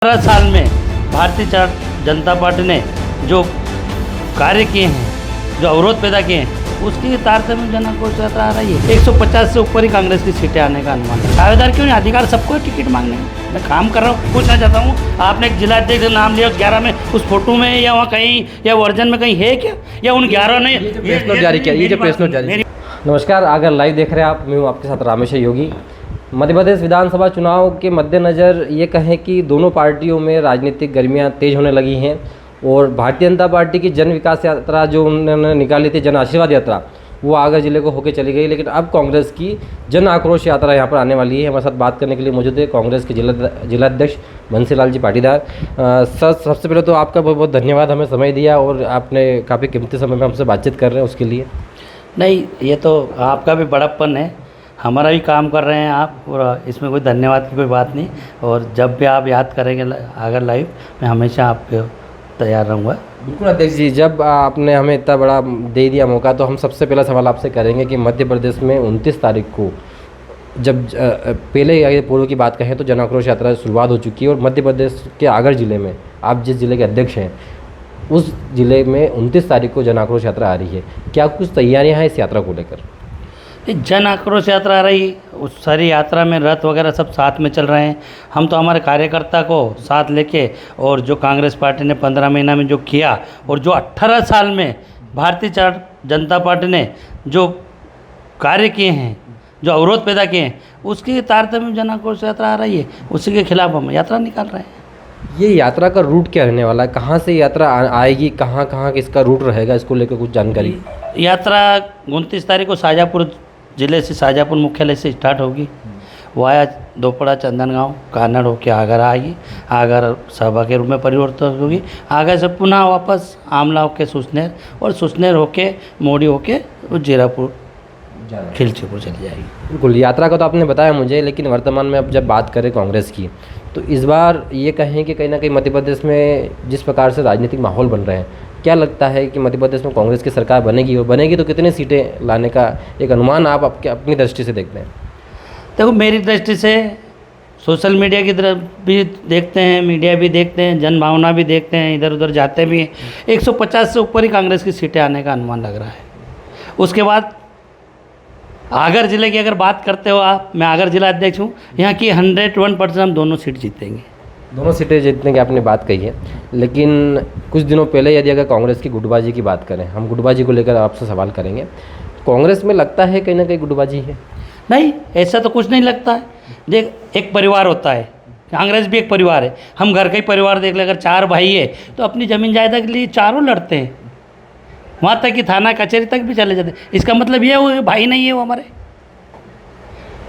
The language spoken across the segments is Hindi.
18 साल में भारतीय जनता पार्टी ने जो कार्य किए हैं, जो अवरोध पैदा किए हैं, उसकी तारतम्य में जन आक्रोश यात्रा आ रही है। 150 से ऊपर ही कांग्रेस की सीटें आने का अनुमान है। दावेदार क्यों नहीं, अधिकार सबको है टिकट मांगने में। मैं काम कर रहा हूँ, पूछना चाहता हूँ, आपने एक जिला अध्यक्ष का नाम लिया 11 में, उस फोटो में या वहाँ कहीं या वर्जन में कहीं है क्या, या उन 11 ने प्रेस नोट जारी किया, ये जो प्रेस नोट जारी। नमस्कार, अगर लाइव देख रहे हैं आप, मैं हूँ आपके साथ रामेश्वर योगी। मध्य प्रदेश विधानसभा चुनाव के मद्देनज़र ये कहें कि दोनों पार्टियों में राजनीतिक गर्मियाँ तेज होने लगी हैं और भारतीय जनता पार्टी की जन विकास यात्रा जो उन्होंने निकाली थी, जन आशीर्वाद यात्रा, वो आगर जिले को होकर चली गई। लेकिन अब कांग्रेस की जन आक्रोश यात्रा यहाँ पर आने वाली है। हमारे साथ बात करने के लिए मौजूद है कांग्रेस के जिलाध्यक्ष बंसीलाल जी पाटीदार। सर, सबसे पहले तो आपका बहुत बहुत धन्यवाद, हमें समय दिया और आपने काफ़ी कीमती समय में हमसे बातचीत कर रहे हैं, उसके लिए। नहीं, ये तो आपका भी बड़प्पन है, हमारा भी काम कर रहे हैं आप, और इसमें कोई धन्यवाद की कोई बात नहीं। और जब भी आप याद करेंगे अगर लाइव, मैं हमेशा आपके तैयार रहूँगा। बिल्कुल अध्यक्ष जी, जब आपने हमें इतना बड़ा दे दिया मौका, तो हम सबसे पहला सवाल आपसे करेंगे कि मध्य प्रदेश में 29 तारीख को, जब पहले पूर्व की बात कहें तो जन आक्रोश यात्रा शुरुआत हो चुकी है और मध्य प्रदेश के आगर जिले में, आप जिस जिले के अध्यक्ष हैं, उस जिले में 29 तारीख को जन आक्रोश यात्रा आ रही है। क्या कुछ तैयारियां हैं इस यात्रा को लेकर? जन आक्रोश यात्रा आ रही, उस सारी यात्रा में रथ वगैरह सब साथ में चल रहे हैं। हम तो हमारे कार्यकर्ता को साथ लेके, और जो कांग्रेस पार्टी ने 15 महीना में जो किया, और जो 18 साल में भारतीय जनता पार्टी ने जो कार्य किए हैं, जो अवरोध पैदा किए हैं, उसकी तारतम्य में जन आक्रोश यात्रा आ रही है। उसी के खिलाफ हम यात्रा निकाल रहे हैं। ये यात्रा का रूट क्या रहने वाला है? कहाँ से यात्रा आएगी, कहाँ कहाँ इसका रूट रहेगा, इसको लेकर कुछ जानकारी? यात्रा 29 तारीख को शाहजहाँपुर ज़िले से, शाहजहाँपुर मुख्यालय से स्टार्ट होगी, वाया दोपड़ा, चंदनगांव, कानड़ होकर आगरा आएगी, आगर सभा के रूप में परिवर्तित होगी, आगे से पुनः वापस आमला होकर सुसनेर, और सुसनेर होके मोड़ी होके जीरापुर, खिलचीपुर चली जाएगी। बिल्कुल, यात्रा का तो आपने बताया मुझे, लेकिन वर्तमान में अब जब बात करें कांग्रेस की, तो इस बार ये कहें कि कहीं ना कहीं मध्य प्रदेश में जिस प्रकार से राजनीतिक माहौल बन रहे हैं, क्या लगता है कि मध्य प्रदेश में कांग्रेस की सरकार बनेगी, और बनेगी तो कितनी सीटें लाने का एक अनुमान आप अपनी दृष्टि से देखते हैं? देखो, मेरी दृष्टि से सोशल मीडिया की तरफ भी देखते हैं, मीडिया भी देखते हैं, जन भावना भी देखते हैं, इधर उधर जाते भी हैं, 150 से ऊपर ही कांग्रेस की सीटें आने का अनुमान लग रहा है। उसके बाद आगर जिले की अगर बात करते हो आप, मैं आगर जिला अध्यक्ष हूँ, यहाँ की 101% हम दोनों सीट जीतेंगे। दोनों सीटें जीतने की आपने बात कही है, लेकिन कुछ दिनों पहले यदि अगर कांग्रेस की गुटबाजी की बात करें, हम गुटबाजी को लेकर आपसे सवाल करेंगे, कांग्रेस में लगता है कहीं ना कहीं गुटबाजी है? नहीं, ऐसा तो कुछ नहीं लगता है। देख, एक परिवार होता है, कांग्रेस भी एक परिवार है। हम घर का ही परिवार देख ले, अगर 4 भाई है तो अपनी ज़मीन जायदाद के लिए चारों लड़ते हैं, वहाँ तक कि थाना कचहरी तक भी चले जाते हैं। इसका मतलब ये वो भाई नहीं है वो हमारे,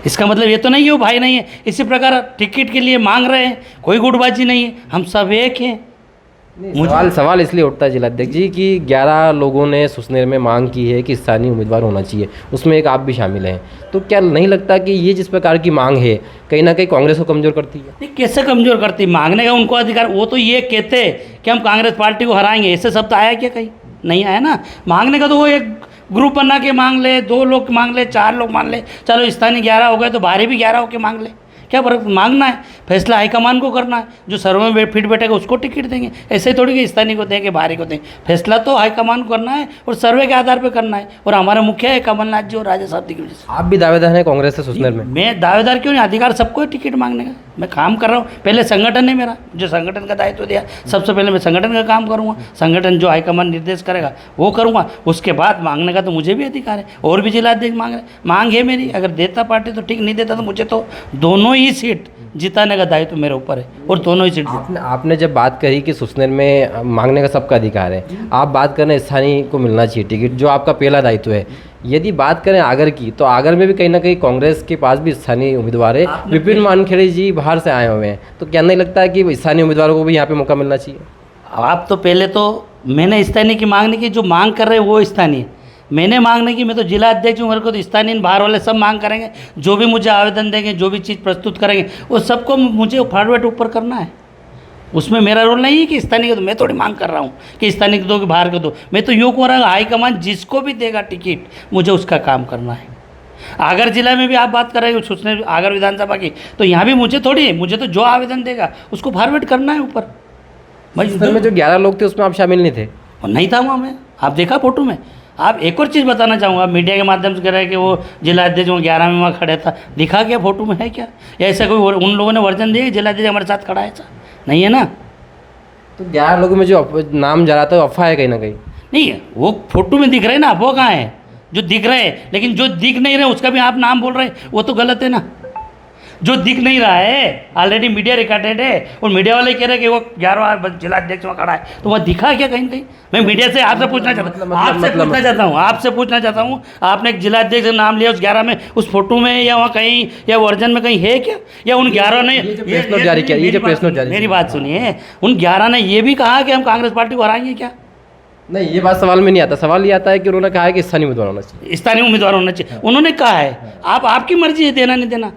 इसका मतलब ये तो नहीं है वो भाई नहीं है। इसी प्रकार टिकट के लिए मांग रहे हैं, कोई गुटबाजी नहीं है, हम सब एक हैं। सवाल इसलिए उठता है जिलाध्यक्ष जी कि 11 लोगों ने सुसनेर में मांग की है कि स्थानीय उम्मीदवार होना चाहिए, उसमें एक आप भी शामिल हैं, तो क्या नहीं लगता कि ये जिस प्रकार की मांग है कहीं ना कहीं कांग्रेस को कमज़ोर करती है? नहीं, कैसे कमज़ोर करती? मांगने का उनको अधिकार, वो तो ये कहते कि हम कांग्रेस पार्टी को हराएंगे, ऐसे शब्द आया क्या? कहीं नहीं आया ना। मांगने का तो वो एक ग्रुप बना के मांग ले, 2 लोग मांग ले, 4 लोग मांग ले, चलो स्थानीय 11 हो गए तो बाहरी भी 11 होके मांग ले, क्या फर्क? मांगना है, फैसला हाईकमान को करना है, जो सर्वे में फिट बैठेगा उसको टिकट देंगे। ऐसे थोड़ी कि स्थानीय को देंगे, बाहरी को देंगे, फैसला तो हाईकमान को करना है और सर्वे के आधार पर करना है। और हमारे मुखिया है कमलनाथ जी और राजा साहब की वजह से। आप भी दावेदार हैं कांग्रेस से सुसनेर में? मैं दावेदार क्यों नहीं, अधिकार सबको है टिकट मांगने का। मैं काम कर रहा हूँ, पहले संगठन है मेरा, जो संगठन का दायित्व दिया, सबसे पहले मैं संगठन का काम करूँगा, संगठन जो हाईकमान निर्देश करेगा वो करूँगा। उसके बाद मांगने का तो मुझे भी अधिकार है, और भी जिला अध्यक्ष मांग रहे, मांग है मेरी। अगर देता पार्टी तो ठीक, नहीं देता तो मुझे तो दोनों ही सीट जिताने का दायित्व मेरे ऊपर है, और दोनों ही सीट। आपने जब बात कही कि सुसनेर में मांगने का सबका अधिकार है, आप बात करें स्थानीय को मिलना चाहिए टिकट, जो आपका पहला दायित्व है। यदि बात करें आगर की, तो आगर में भी कहीं ना कहीं कांग्रेस के पास भी स्थानीय उम्मीदवार है, विपिन वानखेड़े जी बाहर से आए हुए हैं, तो क्या नहीं लगता है कि स्थानीय उम्मीदवारों को भी यहाँ पे मौका मिलना चाहिए? आप तो पहले तो मैंने स्थानीय की मांगने की, जो मांग कर रहे हैं वो स्थानीय, मैंने मांगने की, मैं तो जिला अध्यक्ष हूँ, मेरे को तो स्थानीय बाहर वाले सब मांग करेंगे, जो भी मुझे आवेदन देंगे, जो भी चीज़ प्रस्तुत करेंगे, वो सबको मुझे फॉरवर्ड ऊपर करना है। उसमें मेरा रोल नहीं है कि स्थानीय को दो, मैं थोड़ी मांग कर रहा हूँ कि स्थानीय को दो कि बाहर को दो। मैं तो यूँ को रहा, हाईकमान जिसको भी देगा टिकट, मुझे उसका काम करना है। आगर जिला में भी आप बात कर रहे हो उसने आगर विधानसभा की, तो यहाँ भी मुझे थोड़ी है, मुझे तो जो आवेदन देगा उसको फॉरवर्ड करना है ऊपर। भाई में जो 11 लोग थे उसमें आप शामिल नहीं थे? नहीं था वहाँ मैं, आप देखा फोटो में। आप एक और चीज़ बताना चाहूँगा, मीडिया के माध्यम से कह रहे हैं कि वो जिला अध्यक्ष वो 11 में वहाँ खड़े था, दिखा क्या फोटो में है क्या? या ऐसा कोई उन लोगों ने वर्जन दिया कि जिला अध्यक्ष हमारे साथ खड़ा है? ऐसा नहीं है ना। तो 11 लोगों में जो नाम जा रहा था अफवाह है कहीं ना कहीं? नहीं है, वो फोटो में दिख रहे हैं ना, वो कहाँ है? जो दिख रहे हैं, लेकिन जो दिख नहीं रहे उसका भी आप नाम बोल रहे हैं, वो तो गलत है ना। जो दिख नहीं रहा है ऑलरेडी मीडिया रिकॉर्डेड है, और मीडिया वाले कह रहे हैं कि वो 11वां जिला अध्यक्ष में खड़ा है, तो वह दिखा क्या कहीं कहीं? मैं मीडिया से आपसे पूछना चाहता हूँ, आपसे पूछना चाहता हूँ, आपने एक जिला अध्यक्ष का नाम लिया उस 11 में, उस फोटो में या वहाँ कहीं या वर्जन में कहीं है क्या? या उन 11 ने प्रेस नोट जारी किया, ये जो प्रेस नोट जारी, मेरी बात सुनिए, उन 11 ने ये भी कहा कि हम कांग्रेस पार्टी को हराएंगे क्या? नहीं, ये बात सवाल में नहीं आता। सवाल ये आता है कि उन्होंने कहा है कि स्थानीय उम्मीदवार होना चाहिए, स्थानीय उम्मीदवार होना चाहिए, उन्होंने कहा है। आपकी मर्जी है देना नहीं देना,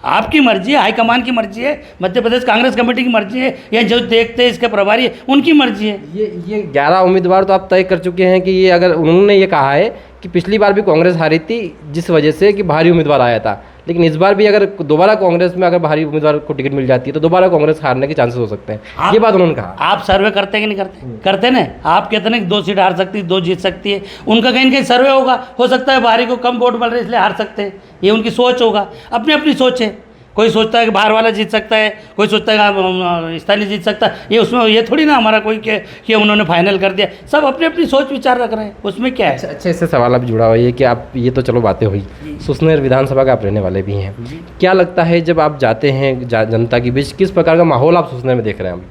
आपकी मर्जी है, हाईकमान की मर्जी है, मध्य प्रदेश कांग्रेस कमेटी की मर्जी है, या जो देखते हैं इसके प्रभारी है उनकी मर्जी है। ये 11 उम्मीदवार तो आप तय कर चुके हैं कि ये, अगर उन्होंने ये कहा है कि पिछली बार भी कांग्रेस हारी थी जिस वजह से कि भारी उम्मीदवार आया था, लेकिन इस बार भी अगर दोबारा कांग्रेस में अगर भारी उम्मीदवार को टिकट मिल जाती है तो दोबारा कांग्रेस हारने के चांसेस हो सकते हैं, ये बात उन्होंने कहा। आप सर्वे करते हैं कि नहीं करते? करते ना। आप कहते हैं कि 2 सीट हार सकती है, 2 जीत सकती है, उनका कहीं ना कहीं सर्वे होगा, हो सकता है भारी को कम वोट मिल रहे इसलिए हार सकते हैं, ये उनकी सोच होगा, अपनी अपनी सोच है। कोई सोचता है कि बाहर वाला जीत सकता है, कोई सोचता है कि स्थानीय जीत सकता है, ये उसमें ये थोड़ी ना हमारा कोई कि उन्होंने फाइनल कर दिया, सब अपनी अपनी सोच विचार रख रहे हैं, उसमें क्या है। अच्छा, इससे सवाल अब जुड़ा हुआ है कि आप, ये तो चलो बातें हुई, सुसनेर विधानसभा का आप रहने वाले भी हैं, क्या लगता है जब आप जाते हैं जनता के बीच, किस प्रकार का माहौल आप सुसनेर में देख रहे हैं?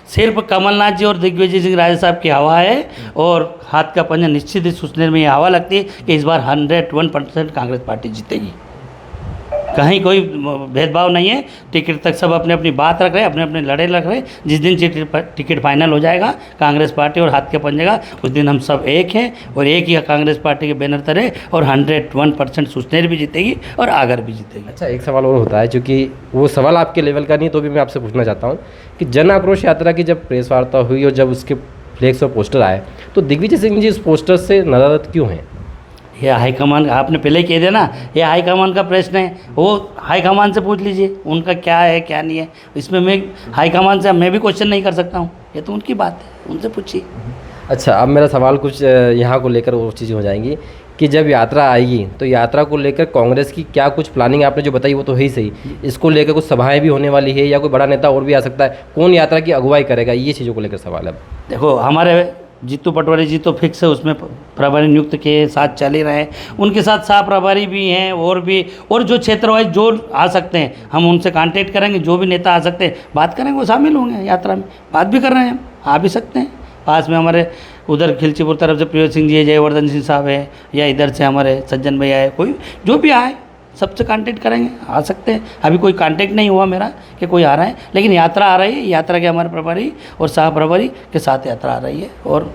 सिर्फ कमलनाथ जी और दिग्विजय सिंह राजे साहब की हवा है, और हाथ का पंजा निश्चित ही सुसनेर में ये हवा लगती है कि इस बार 101% कांग्रेस पार्टी जीतेगी। कहीं कोई भेदभाव नहीं है, टिकट तक सब अपने अपनी बात रख रहे हैं, अपने अपने लड़े रख रहे हैं। जिस दिन टिकट फाइनल हो जाएगा कांग्रेस पार्टी और हाथ के पंजे का, उस दिन हम सब एक हैं और एक ही कांग्रेस पार्टी के बैनर तले, और 101% सुसनेर भी जीतेगी और आगर भी जीतेगी। अच्छा, एक सवाल और होता है, चूँकि वो सवाल आपके लेवल का नहीं तो भी मैं आपसे पूछना चाहता हूँ कि जन आक्रोश यात्रा की जब प्रेस वार्ता हुई और जब उसके फ्लेक्स और पोस्टर आए, तो दिग्विजय सिंह जी इस पोस्टर से नाराज क्यों हैं? ये हाईकमान, आपने पहले ही कह दिया ना, ये हाईकमान का प्रश्न है, वो हाईकमान से पूछ लीजिए उनका क्या है क्या नहीं है। इसमें मैं हाईकमान से मैं भी क्वेश्चन नहीं कर सकता हूँ, ये तो उनकी बात है, उनसे पूछिए। अच्छा, अब मेरा सवाल कुछ यहाँ को लेकर वो चीज़ें हो जाएंगी कि जब यात्रा आएगी तो यात्रा को लेकर कांग्रेस की क्या कुछ प्लानिंग, आपने जो बताई वो तो है ही सही, इसको लेकर कुछ सभाएं भी होने वाली है या कोई बड़ा नेता और भी आ सकता है? कौन यात्रा की अगुवाई करेगा, ये चीज़ों को लेकर सवाल है। देखो, हमारे जीतू पटवारी जी तो फिक्स है, उसमें प्रभारी नियुक्त के साथ चल ही रहे हैं, उनके साथ सह प्रभारी भी हैं, और जो क्षेत्र वाइज जो आ सकते हैं हम उनसे कांटेक्ट करेंगे, जो भी नेता आ सकते हैं बात करेंगे, वो शामिल होंगे यात्रा में। बात भी कर रहे हैं, हम आ भी सकते हैं। पास में हमारे उधर खिलचीपुर तरफ से प्रिय सिंह जी है, जयवर्धन सिंह साहब है, या इधर से हमारे सज्जन भैया है, कोई जो भी आए सबसे कांटेक्ट करेंगे, आ सकते हैं। अभी कोई कांटेक्ट नहीं हुआ मेरा कि कोई आ रहा है, लेकिन यात्रा आ रही है, यात्रा के हमारे प्रभारी और सह प्रभारी के साथ यात्रा आ रही है, और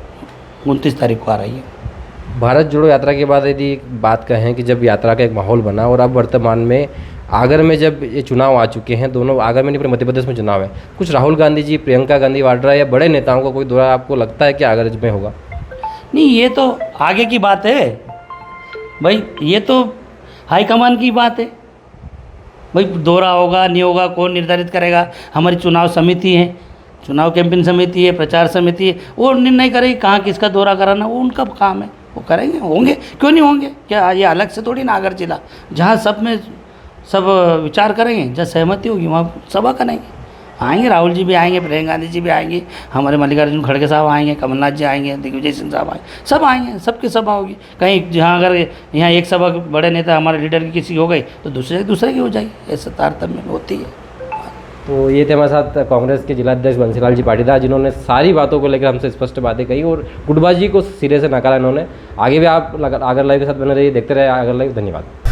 29 तारीख को आ रही है। भारत जोड़ो यात्रा के बाद यदि बात कहें कि जब यात्रा का एक माहौल बना और अब वर्तमान में आगर में जब ये चुनाव आ चुके हैं, दोनों आगर में नहीं पूरे मध्य प्रदेश में चुनाव है, कुछ राहुल गांधी जी, प्रियंका गांधी वाड्रा या बड़े नेताओं का कोई दौरा आपको लगता है कि आगर में होगा? नहीं, ये तो आगे की बात है भाई, ये तो हाईकमान की बात है भाई। दौरा होगा नहीं होगा कौन निर्धारित करेगा? हमारी चुनाव समिति है, चुनाव कैंपेन समिति है, प्रचार समिति है, वो निर्णय करेगी कहाँ किसका दौरा कराना, वो उनका काम है, वो करेंगे, होंगे, क्यों नहीं होंगे? क्या ये अलग से थोड़ी ना आगर जिला, जहाँ सब में सब विचार करेंगे, जहाँ सहमति होगी वहाँ सभा करेंगे। आएंगे, राहुल जी भी आएंगे, प्रियंका गांधी जी भी आएंगे, हमारे मल्लिकार्जुन खड़गे साहब आएंगे, कमलनाथ जी आएंगे, दिग्विजय सिंह साहब आएंगे, सब आएंगे, सबकी सभा होगी। कहीं जहाँ अगर यहाँ एक सभा बड़े नेता हमारे लीडर की किसी हो गई तो दूसरे की हो जाएगी, ऐसा तारतम्य होती है। तो ये थे हमारे साथ कांग्रेस के जिलाध्यक्ष बंसीलाल जी पाटीदार, जिन्होंने सारी बातों को लेकर हमसे स्पष्ट बातें कही और गुटबाजी को सिरे से नकारा इन्होंने। आगे भी आप आगर लाइव के साथ बने रहिए, देखते रहे आगर लाइव। धन्यवाद।